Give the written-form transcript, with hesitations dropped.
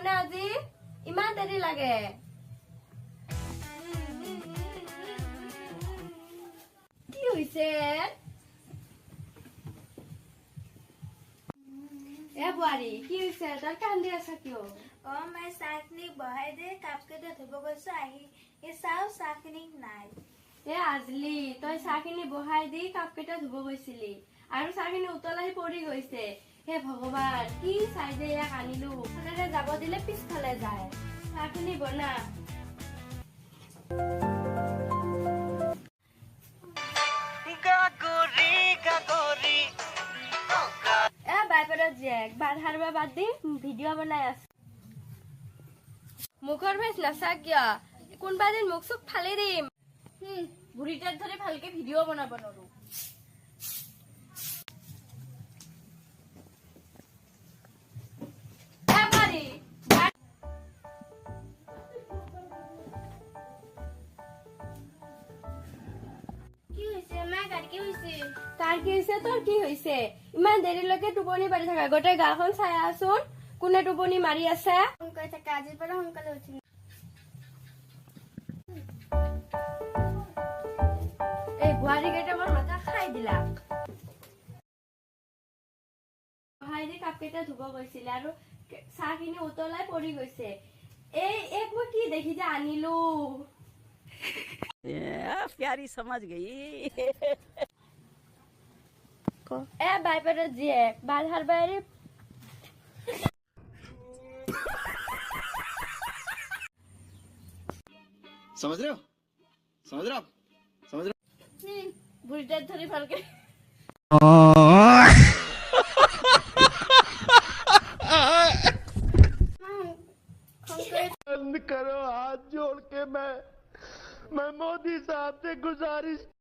নে আজি ইমান দেৰি লাগে কি হৈছে এ বুৱাৰী কি হৈছে তই কান্দি আছা কিয় মই চাহখিনি বহাই দে কাপকেইটা ধুব গৈছো আহি চাও চাহখিনি নাই এ আজলি তই চাহখিনি বহাই দি কাপকেইটা ধুব গৈছিলি আৰু চাহখিনি উতলাই পৰি গৈছে হে ভগৱান কি চাই যে ইয়াক আনিলো ফালেৰে যাব দিলে পিছফালে যায় চাহখিনি বনা এ বাইপেৰত জীয়েক বাট হাৰবা বাদ দি ভিডিঅ' বনাই আছে মুখৰ ভেজ নাচা কিয় কোনবা দিন মুখ চুখ ফালি দিম বুঢ়ীটাৰ ধৰি ভালকে ভিডিঅ' বনাব নোৱাৰো তাৰ কি হৈছে তোৰ কি হৈছে ইমান দেৰিলৈকে টোপনি মাৰি থাকা গোটেই গাঁওখন চাই আছোন কোনে টোপনি মাৰি আছে আজিৰ পৰা সোনকালে উঠিম এই বুঢ়াৰী কেইটা মোৰ মাথা খাই দিলা বহাই দি কাপ কেইটা ধুব গৈছিলে আৰু চাহখিনি উতলাই পৰি গৈছে এই এক মই কি দেখি যে আনিলো प्यारी समझ गई ए बाइपेरे जीए बाहर बाहरी समझ रहे हो समझ रहे हो समझ रहे हो बुढ़ी धरी फल के बंद करो हाथ जोड़ के मैं मोदी साहब से गुजारिश